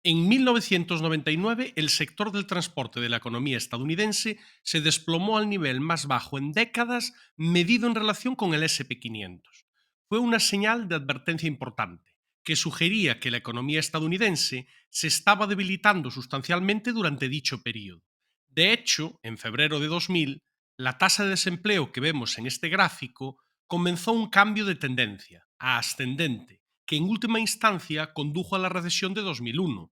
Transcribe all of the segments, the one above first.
En 1999, el sector del transporte de la economía estadounidense se desplomó al nivel más bajo en décadas medido en relación con el SP 500. Fue una señal de advertencia importante, que sugería que la economía estadounidense se estaba debilitando sustancialmente durante dicho periodo. De hecho, en febrero de 2000, la tasa de desempleo que vemos en este gráfico comenzó un cambio de tendencia, a ascendente, que en última instancia condujo a la recesión de 2001.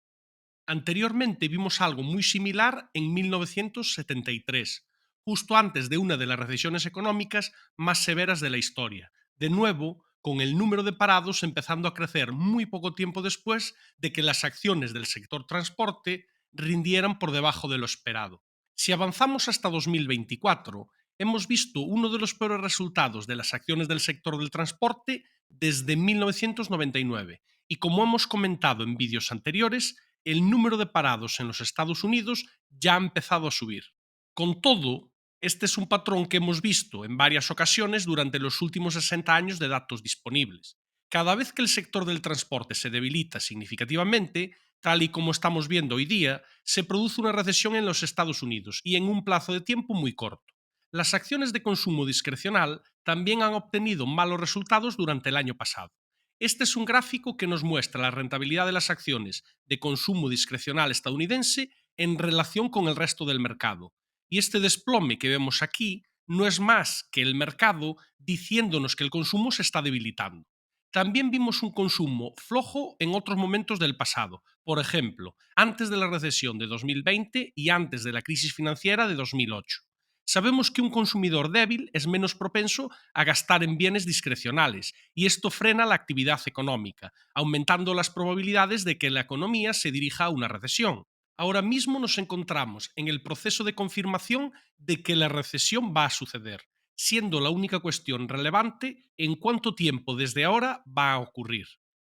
Anteriormente vimos algo muy similar en 1973, justo antes de una de las recesiones económicas más severas de la historia, de nuevo con el número de parados empezando a crecer muy poco tiempo después de que las acciones del sector transporte rindieran por debajo de lo esperado. Si avanzamos hasta 2024, hemos visto uno de los peores resultados de las acciones del sector del transporte desde 1999 y, como hemos comentado en vídeos anteriores, el número de parados en los Estados Unidos ya ha empezado a subir. Con todo, este es un patrón que hemos visto en varias ocasiones durante los últimos 60 años de datos disponibles. Cada vez que el sector del transporte se debilita significativamente, tal y como estamos viendo hoy día, se produce una recesión en los Estados Unidos y en un plazo de tiempo muy corto. Las acciones de consumo discrecional también han obtenido malos resultados durante el año pasado. Este es un gráfico que nos muestra la rentabilidad de las acciones de consumo discrecional estadounidense en relación con el resto del mercado. Y este desplome que vemos aquí no es más que el mercado diciéndonos que el consumo se está debilitando. También vimos un consumo flojo en otros momentos del pasado, por ejemplo, antes de la recesión de 2020 y antes de la crisis financiera de 2008. Sabemos que un consumidor débil es menos propenso a gastar en bienes discrecionales y esto frena la actividad económica, aumentando las probabilidades de que la economía se dirija a una recesión. Ahora mismo nos encontramos en el proceso de confirmación de que la recesión va a suceder, siendo la única cuestión relevante en cuánto tiempo desde ahora va a ocurrir.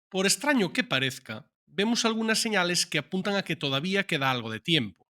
Por extraño que parezca, vemos algunas señales que apuntan a que todavía queda algo de tiempo.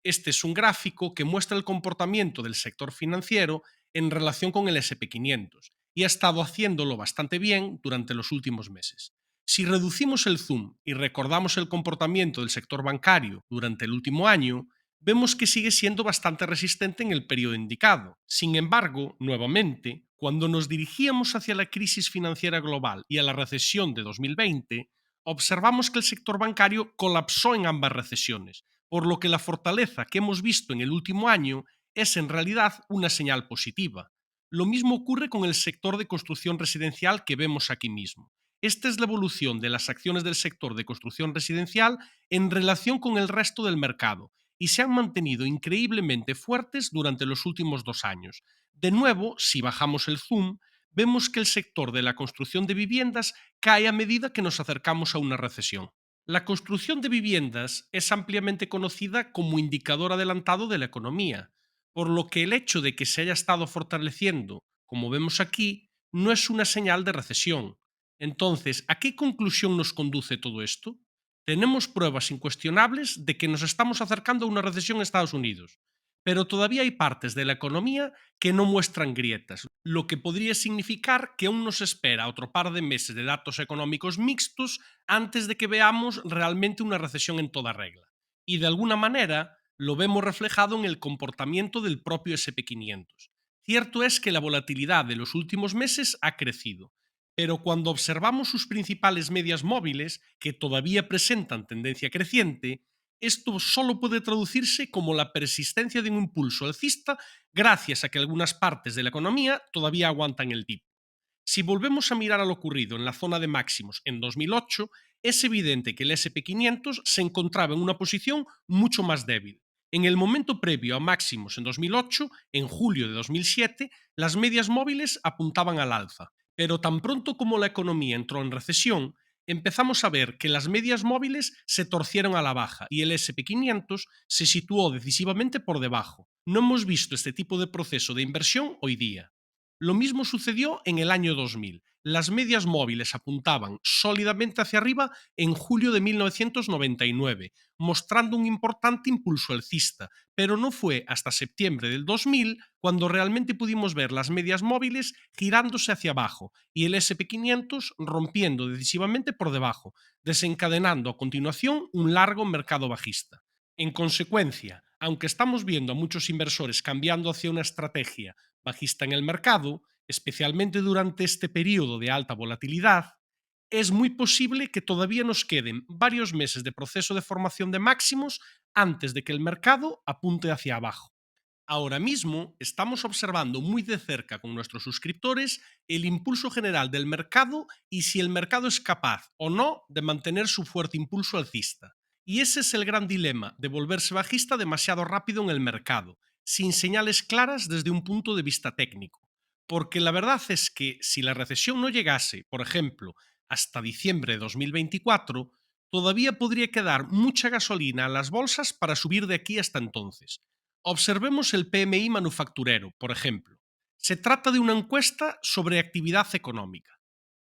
Este es un gráfico que muestra el comportamiento del sector financiero en relación con el SP 500 y ha estado haciéndolo bastante bien durante los últimos meses. Si reducimos el zoom y recordamos el comportamiento del sector bancario durante el último año, vemos que sigue siendo bastante resistente en el periodo indicado. Sin embargo, nuevamente, cuando nos dirigíamos hacia la crisis financiera global y a la recesión de 2020, observamos que el sector bancario colapsó en ambas recesiones, por lo que la fortaleza que hemos visto en el último año es en realidad una señal positiva. Lo mismo ocurre con el sector de construcción residencial que vemos aquí mismo. Esta es la evolución de las acciones del sector de construcción residencial en relación con el resto del mercado y se han mantenido increíblemente fuertes durante los últimos 2 años. De nuevo, si bajamos el zoom, vemos que el sector de la construcción de viviendas cae a medida que nos acercamos a una recesión. La construcción de viviendas es ampliamente conocida como indicador adelantado de la economía, por lo que el hecho de que se haya estado fortaleciendo, como vemos aquí, no es una señal de recesión. Entonces, ¿a qué conclusión nos conduce todo esto? Tenemos pruebas incuestionables de que nos estamos acercando a una recesión en Estados Unidos, pero todavía hay partes de la economía que no muestran grietas, lo que podría significar que aún nos espera otro par de meses de datos económicos mixtos antes de que veamos realmente una recesión en toda regla. Y de alguna manera lo vemos reflejado en el comportamiento del propio SP 500. Cierto es que la volatilidad de los últimos meses ha crecido, pero cuando observamos sus principales medias móviles, que todavía presentan tendencia creciente, esto solo puede traducirse como la persistencia de un impulso alcista gracias a que algunas partes de la economía todavía aguantan el dip. Si volvemos a mirar a lo ocurrido en la zona de máximos en 2008, es evidente que el SP 500 se encontraba en una posición mucho más débil. En el momento previo a máximos en 2008, en julio de 2007, las medias móviles apuntaban al alza, pero tan pronto como la economía entró en recesión, empezamos a ver que las medias móviles se torcieron a la baja y el SP 500 se situó decisivamente por debajo. No hemos visto este tipo de proceso de inversión hoy día. Lo mismo sucedió en el año 2000. Las medias móviles apuntaban sólidamente hacia arriba en julio de 1999, mostrando un importante impulso alcista, pero no fue hasta septiembre del 2000 cuando realmente pudimos ver las medias móviles girándose hacia abajo y el SP500 rompiendo decisivamente por debajo, desencadenando a continuación un largo mercado bajista. En consecuencia, aunque estamos viendo a muchos inversores cambiando hacia una estrategia bajista en el mercado, especialmente durante este periodo de alta volatilidad, es muy posible que todavía nos queden varios meses de proceso de formación de máximos antes de que el mercado apunte hacia abajo. Ahora mismo estamos observando muy de cerca con nuestros suscriptores el impulso general del mercado y si el mercado es capaz o no de mantener su fuerte impulso alcista. Y ese es el gran dilema de volverse bajista demasiado rápido en el mercado, sin señales claras desde un punto de vista técnico. Porque la verdad es que si la recesión no llegase, por ejemplo, hasta diciembre de 2024, todavía podría quedar mucha gasolina a las bolsas para subir de aquí hasta entonces. Observemos el PMI manufacturero, por ejemplo. Se trata de una encuesta sobre actividad económica.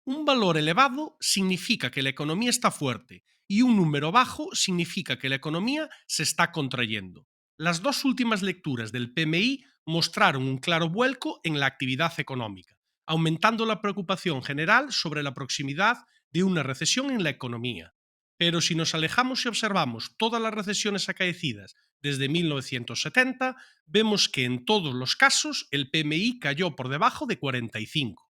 Un valor elevado significa que la economía está fuerte y un número bajo significa que la economía se está contrayendo. Las dos últimas lecturas del PMI mostraron un claro vuelco en la actividad económica, aumentando la preocupación general sobre la proximidad de una recesión en la economía. Pero si nos alejamos y observamos todas las recesiones acaecidas desde 1970, vemos que en todos los casos el PMI cayó por debajo de 45.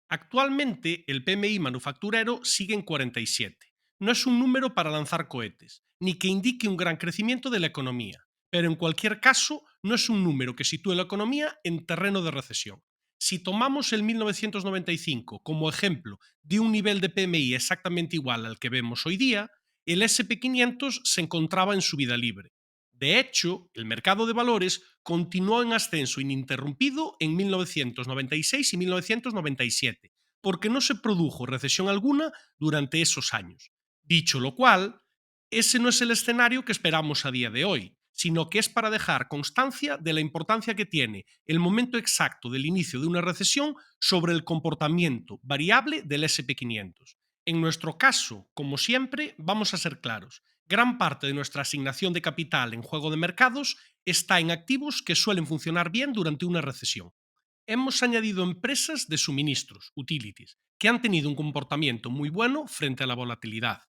Actualmente el PMI manufacturero sigue en 47. No es un número para lanzar cohetes, ni que indique un gran crecimiento de la economía, pero en cualquier caso no es un número que sitúe la economía en terreno de recesión. Si tomamos el 1995 como ejemplo de un nivel de PMI exactamente igual al que vemos hoy día, el SP500 se encontraba en subida libre. De hecho, el mercado de valores continuó en ascenso ininterrumpido en 1996 y 1997, porque no se produjo recesión alguna durante esos años. Dicho lo cual, ese no es el escenario que esperamos a día de hoy, sino que es para dejar constancia de la importancia que tiene el momento exacto del inicio de una recesión sobre el comportamiento variable del SP500. En nuestro caso, como siempre, vamos a ser claros. Gran parte de nuestra asignación de capital en juego de mercados está en activos que suelen funcionar bien durante una recesión. Hemos añadido empresas de suministros, utilities, que han tenido un comportamiento muy bueno frente a la volatilidad.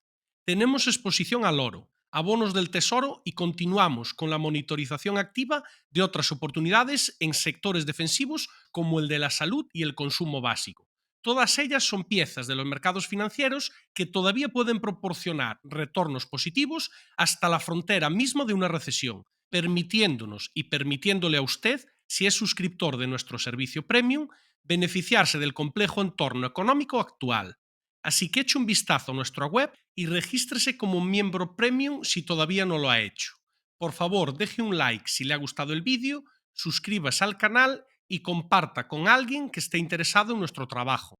Tenemos exposición al oro, a bonos del tesoro y continuamos con la monitorización activa de otras oportunidades en sectores defensivos como el de la salud y el consumo básico. Todas ellas son piezas de los mercados financieros que todavía pueden proporcionar retornos positivos hasta la frontera misma de una recesión, permitiéndonos y permitiéndole a usted, si es suscriptor de nuestro servicio premium, beneficiarse del complejo entorno económico actual. Así que eche un vistazo a nuestra web y regístrese como miembro premium si todavía no lo ha hecho. Por favor, deje un like si le ha gustado el vídeo, suscríbase al canal y comparta con alguien que esté interesado en nuestro trabajo.